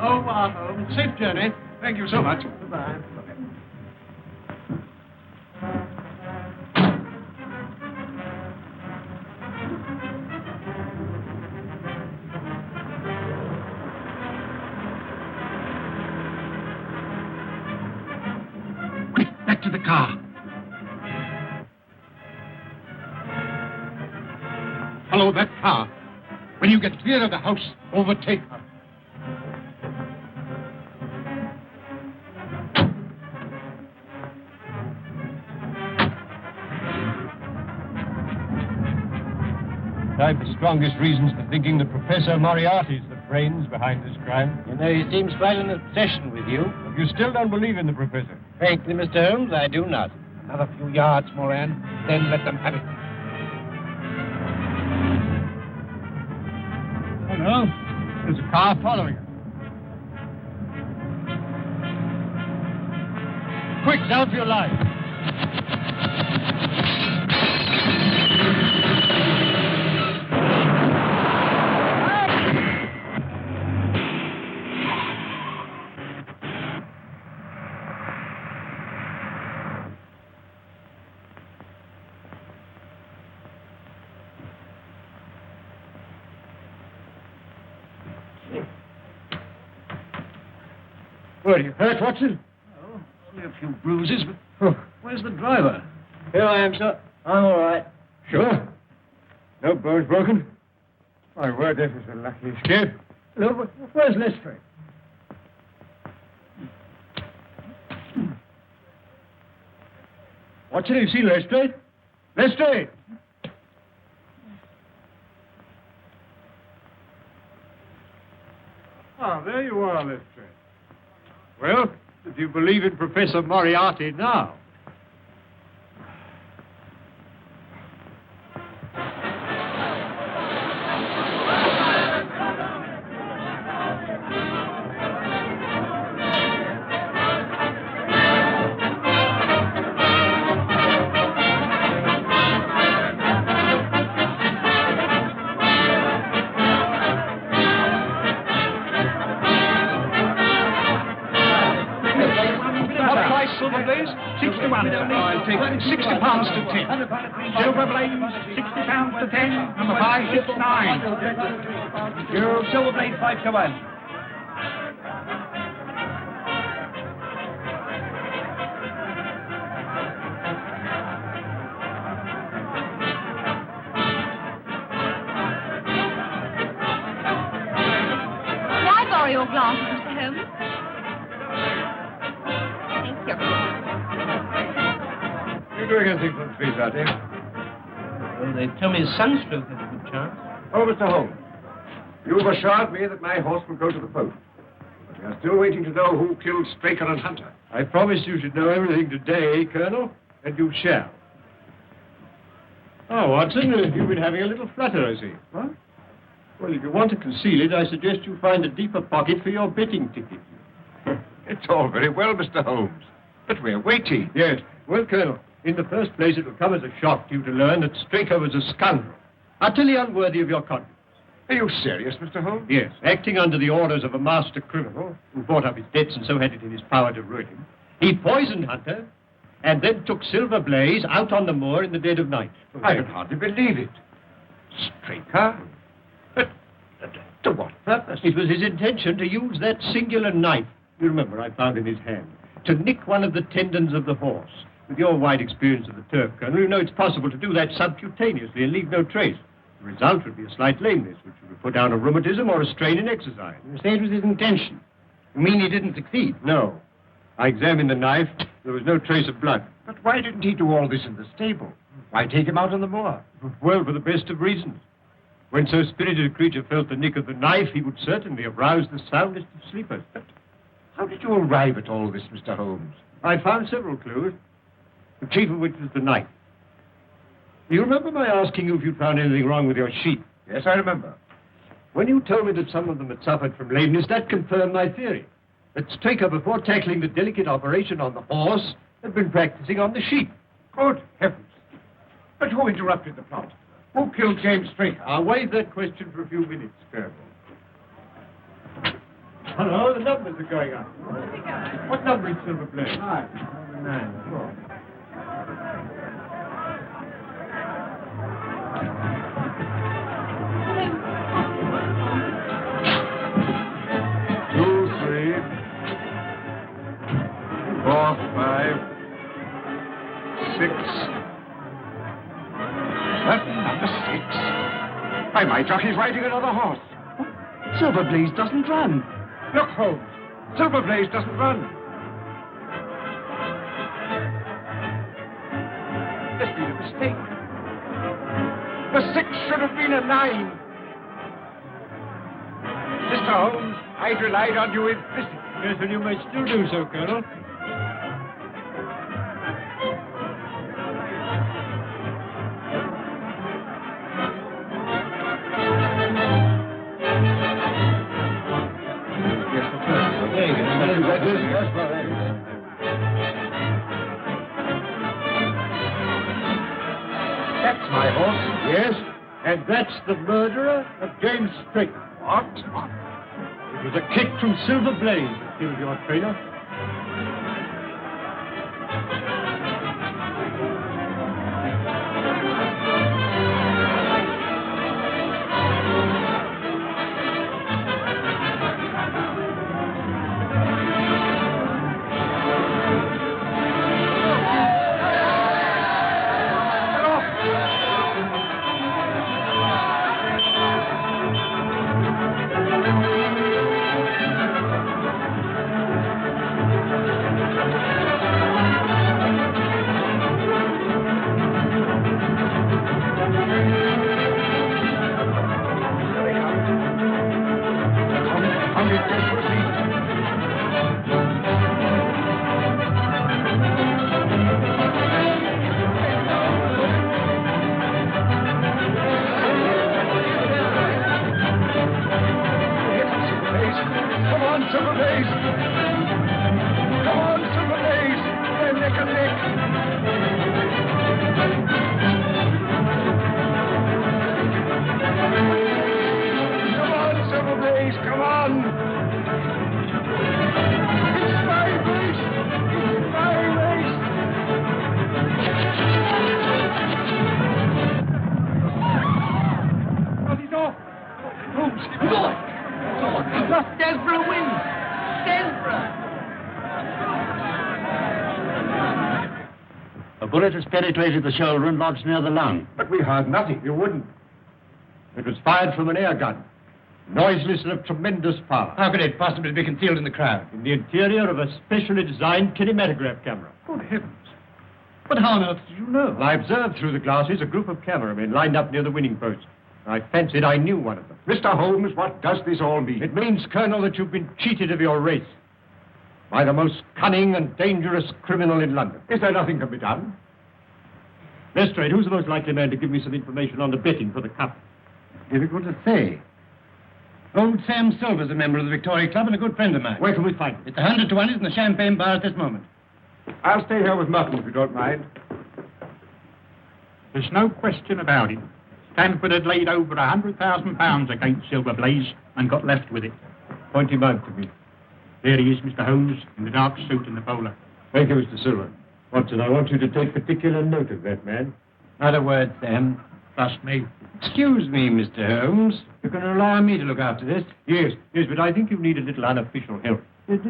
Au revoir, Holmes. Safe journey. Thank you so much. Goodbye. back to the car. Follow that car. When you get clear of the house, overtake her. I've the strongest reasons for thinking that Professor Moriarty's the brains behind this crime. You know, he seems quite in obsession with you. You still don't believe in the Professor? Frankly, Mr. Holmes, I do not. Another few yards, Moran, then let them have it. Oh, no. There's a car following us. Quick, down for your life. What, are you hurt, Watson? Oh, only a few bruises, but where's the driver? Here I am, sir. I'm all right. Sure. No bones broken? My word, that was a lucky escape. Hello, where's Lestrade? Watson, have you seen Lestrade? Lestrade! Ah, there you are, Lestrade. Well, do you believe in Professor Moriarty now? Silver Blaze, 61. I'll take 60 pounds to 10. Silver Blaze, 60 pounds to 10. Number 569. Silver Blaze, 5 to 1. May I borrow your glasses, Mr. Holmes? You doing anything for the street out here? Well, they tell me sunstroke has a good chance. Oh, Mr. Holmes, you've assured me that my horse will go to the post. But we are still waiting to know who killed Straker and Hunter. I promised you should know everything today, Colonel, and you shall. Oh, Watson, you've been having a little flutter, I see. What? Well, if you want to conceal it, I suggest you find a deeper pocket for your betting ticket. It's all very well, Mr. Holmes, but we're waiting. Yes. Well, Colonel, in the first place, it will come as a shock to you to learn that Straker was a scoundrel, utterly unworthy of your confidence. Are you serious, Mr. Holmes? Yes, acting under the orders of a master criminal who bought up his debts and so had it in his power to ruin him. He poisoned Hunter and then took Silver Blaze out on the moor in the dead of night. I can hardly believe it. Straker? But to what purpose? It was his intention to use that singular knife, you remember I found in his hand, to nick one of the tendons of the horse. With your wide experience of the Turk, Colonel, you know it's possible to do that subcutaneously and leave no trace. The result would be a slight lameness, which would put down a rheumatism or a strain in exercise. You say it was his intention. You mean he didn't succeed? No. I examined the knife. There was no trace of blood. But why didn't he do all this in the stable? Why take him out on the moor? Well, for the best of reasons. When so spirited a creature felt the nick of the knife, he would certainly have roused the soundest of sleepers. But how did you arrive at all this, Mr. Holmes? I found several clues, the chief of which was the knife. You remember my asking you if you'd found anything wrong with your sheep? Yes, I remember. When you told me that some of them had suffered from lameness, that confirmed my theory. That Straker, before tackling the delicate operation on the horse, had been practicing on the sheep. Good heavens. But who interrupted the plot? Who killed James Straker? I'll waive that question for a few minutes, Colonel. Hello, the numbers are going up. What number is Silver Blaze? 9. 9. my jockey's riding another horse. Silverblaze doesn't run. Look, Holmes. Silverblaze doesn't run. There's been a mistake. The 6 should have been a 9. Mr. Holmes, I'd relied on you implicitly. Yes, and you may still do so, Colonel. That's my horse. Yes, and that's the murderer of James Strait. What? It was a kick from Silver Blaze that killed your trainer. A bullet has penetrated the shoulder and lodged near the lung. But we heard nothing. You wouldn't. It was fired from an air gun. Noiseless and of tremendous power. How could it possibly be concealed in the crowd? In the interior of a specially designed kinematograph camera. Good heavens. But how on earth did you know? Well, I observed through the glasses a group of cameramen lined up near the winning post. I fancied I knew one of them. Mr. Holmes, what does this all mean? It means, Colonel, that you've been cheated of your race by the most cunning and dangerous criminal in London. Is there nothing can be done? Lestrade, who's the most likely man to give me some information on the betting for the cup? Difficult to say. Old Sam Silver's a member of the Victoria Club and a good friend of mine. Where can we find him? It's 100 to 1. He's in the champagne bar at this moment. I'll stay here with Merton, if you don't mind. There's no question about it. Stanford had laid over £100,000 against Silverblaze and got left with it. Point him out to me. There he is, Mr. Holmes, in the dark suit and the bowler. Thank you, Mr. Silver. Watson, I want you to take particular note of that man. Not a word, Sam. Trust me. Excuse me, Mr. Holmes. You can rely on me to look after this. Yes, but I think you need a little unofficial help.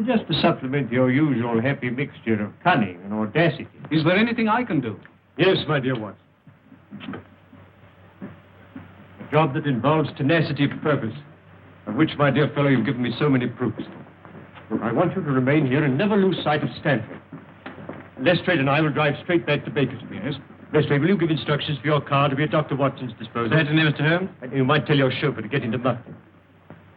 Just to supplement your usual happy mixture of cunning and audacity. Is there anything I can do? Yes, my dear Watson. A job that involves tenacity of purpose, of which, my dear fellow, you've given me so many proofs. Look, I want you to remain here and never lose sight of Stanford. Lestrade and I will drive straight back to Bakersfield. Yes? Lestrade, will you give instructions for your car to be at Dr. Watson's disposal? Certainly, Mr. Holmes. And you might tell your chauffeur to get into Mutton.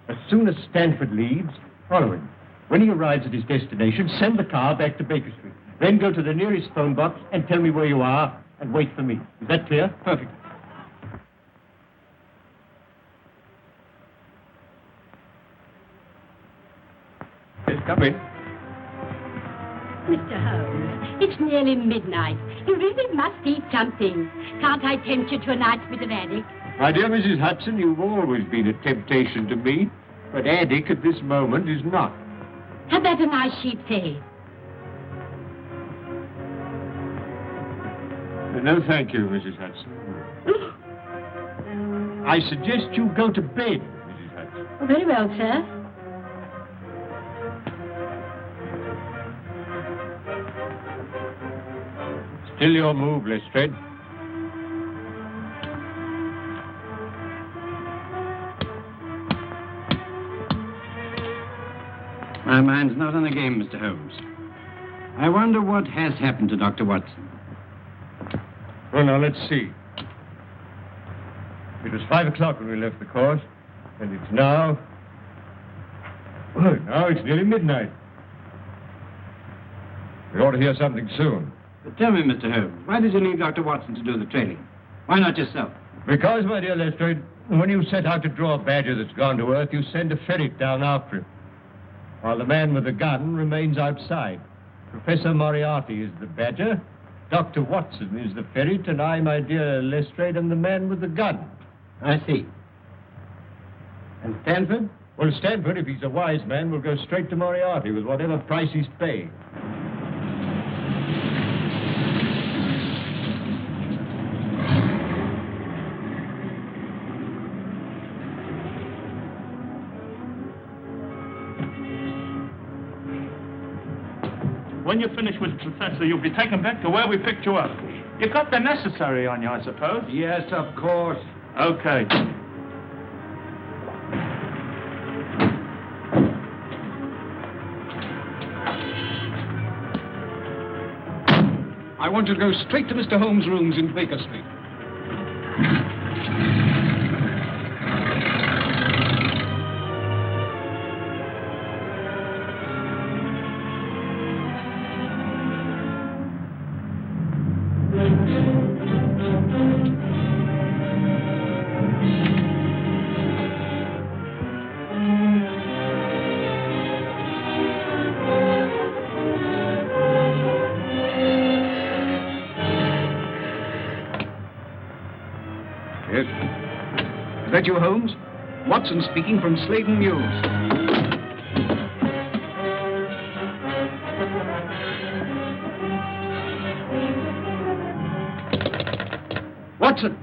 As soon as Stanford leaves, follow him. When he arrives at his destination, send the car back to Baker Street. Then go to the nearest phone box and tell me where you are and wait for me. Is that clear? Perfect. Yes, come in. Mr. Holmes, it's nearly midnight. You really must eat something. Can't I tempt you to a night's bit of haddock? My dear Mrs. Hudson, you've always been a temptation to me, but haddock at this moment is not. How about a nice sheep's head? No, thank you, Mrs. Hudson. I suggest you go to bed, Mrs. Hudson. Oh, very well, sir. Still your move, Lestrade. My mind's not on the game, Mr. Holmes. I wonder what has happened to Dr. Watson. Well, now, let's see. It was 5 o'clock when we left the court, and it's now... Well, now it's nearly midnight. We ought to hear something soon. But tell me, Mr. Holmes, why did you leave Dr. Watson to do the trailing? Why not yourself? Because, my dear Lestrade, when you set out to draw a badger that's gone to earth, you send a ferret down after him, while the man with the gun remains outside. Professor Moriarty is the badger, Dr. Watson is the ferret, and I, my dear Lestrade, am the man with the gun. I see. And Stanford? Well, Stanford, if he's a wise man, will go straight to Moriarty with whatever price he's paying. When you finish with the professor, you'll be taken back to where we picked you up. You got the necessary on you, I suppose? Yes, of course. Okay. I want you to go straight to Mr. Holmes' rooms in Baker Street. Is that you, Holmes? Watson speaking from Sladen Mills. Watson!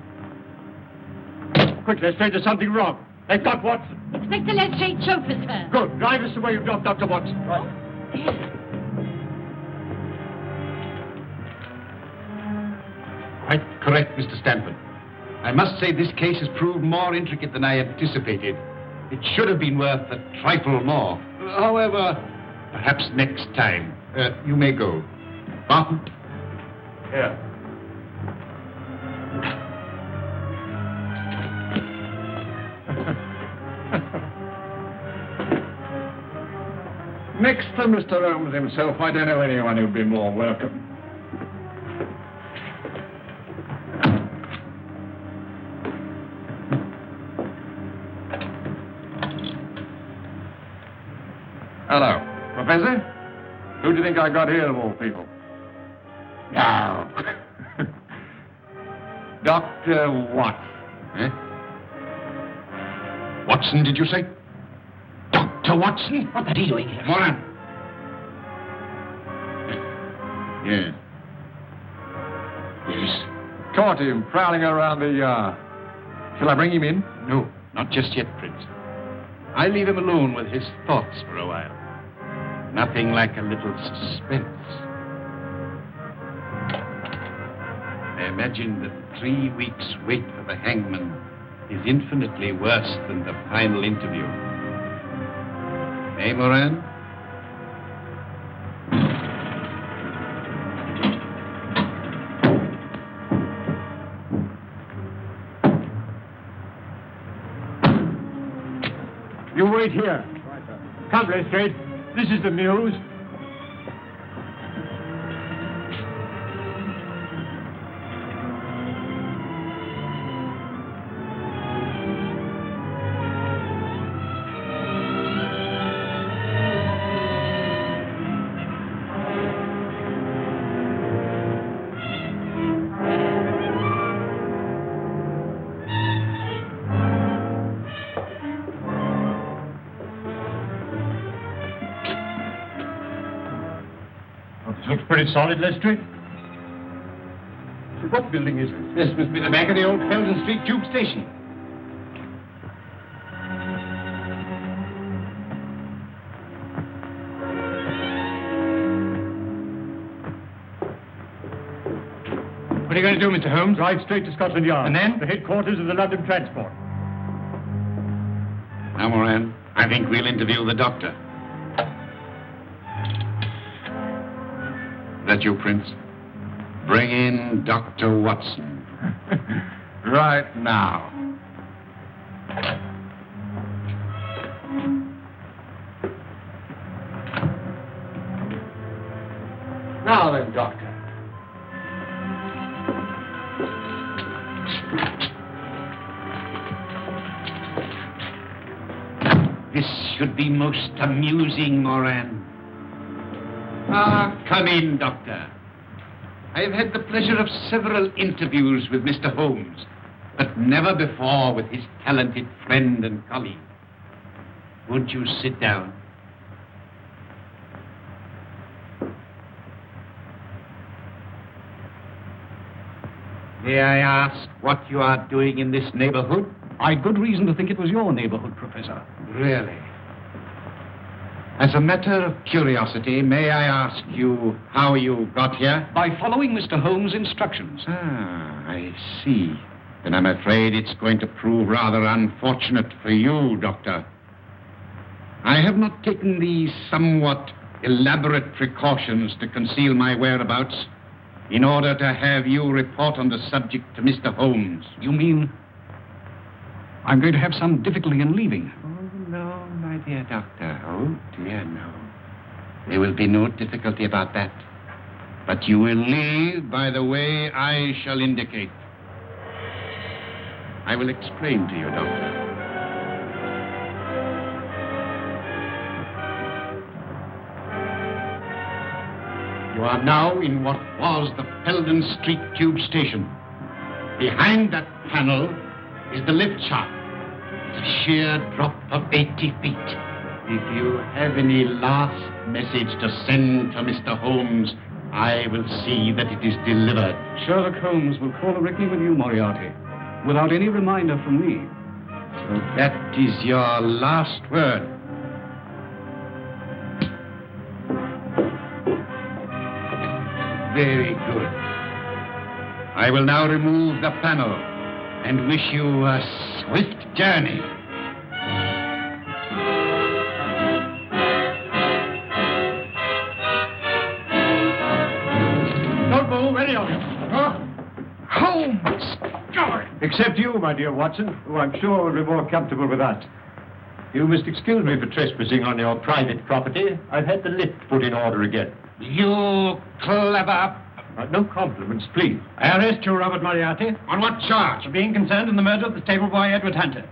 Quick, Lestrade, there's something wrong. They've got Watson. Inspector Lestrade chauffeur, sir. Good. Drive us to where you dropped Dr. Watson. Right. Quite correct, Mr. Stanford. I must say this case has proved more intricate than I anticipated. It should have been worth a trifle more. However, perhaps next time. You may go. Barton? Here. Next to Mr. Holmes himself, I don't know anyone who'd be more welcome. Hello. Professor? Who do you think I got here, of all people? No. Dr. Watson. Eh? Watson, did you say? Dr. Watson? What are you doing here? Moran. Yes. Yes. Caught him prowling around the yard. Shall I bring him in? No, not just yet, Prince. I leave him alone with his thoughts for a while. Nothing like a little suspense. I imagine that 3 weeks' wait for the hangman is infinitely worse than the final interview. Eh, Moran? You wait here. Come, Lestrade. This is the Mews. Looks pretty solid, Lestrade. What building is this? This must be the back of the old Felden Street Tube Station. What are you going to do, Mr. Holmes? Drive straight to Scotland Yard. And then? The headquarters of the London Transport. Now, Moran, I think we'll interview the doctor. that you, Prince? Bring in Dr. Watson. Right now. Now then, Doctor. This should be most amusing, Moran. Come in, Doctor. I have had the pleasure of several interviews with Mr. Holmes, but never before with his talented friend and colleague. Won't you sit down? May I ask what you are doing in this neighborhood? I'd good reason to think it was your neighborhood, Professor. Really? As a matter of curiosity, may I ask you how you got here? By following Mr. Holmes' instructions. I see. Then I'm afraid it's going to prove rather unfortunate for you, Doctor. I have not taken these somewhat elaborate precautions to conceal my whereabouts in order to have you report on the subject to Mr. Holmes. You mean I'm going to have some difficulty in leaving? Oh, no, my dear Doctor. Oh, dear, no. There will be no difficulty about that. But you will leave by the way I shall indicate. I will explain to you, Doctor. You are now in what was the Peldon Street Tube Station. Behind that panel is the lift shaft. It's a sheer drop of 80 feet. If you have any last message to send to Mr. Holmes, I will see that it is delivered. Sherlock Holmes will call a reckoning with you, Moriarty, without any reminder from me. So that is your last word. Very good. I will now remove the panel and wish you a swift journey. Don't move, any of you. Holmes! Except you, my dear Watson, who I'm sure will be more comfortable with us. You must excuse me for trespassing on your private property. I've had the lift put in order again. You clever... No compliments, please. I arrest you, Robert Moriarty. On what charge? For being concerned in the murder of the stable boy, Edward Hunter.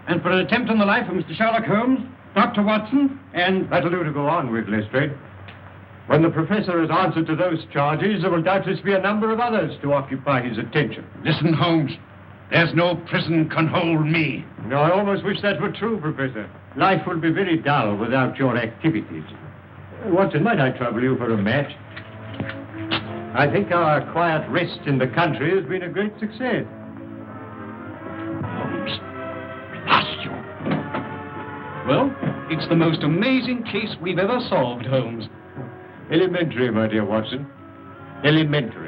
And for an attempt on the life of Mr. Sherlock Holmes, Dr. Watson, and... That'll do to go on with, Lestrade. When the professor has answered to those charges, there will doubtless be a number of others to occupy his attention. Listen, Holmes. There's no prison can hold me. No, I almost wish that were true, Professor. Life would be very dull without your activities. Watson, might I trouble you for a match? I think our quiet rest in the country has been a great success. Holmes, blast you. Well, it's the most amazing case we've ever solved, Holmes. Elementary, my dear Watson. Elementary.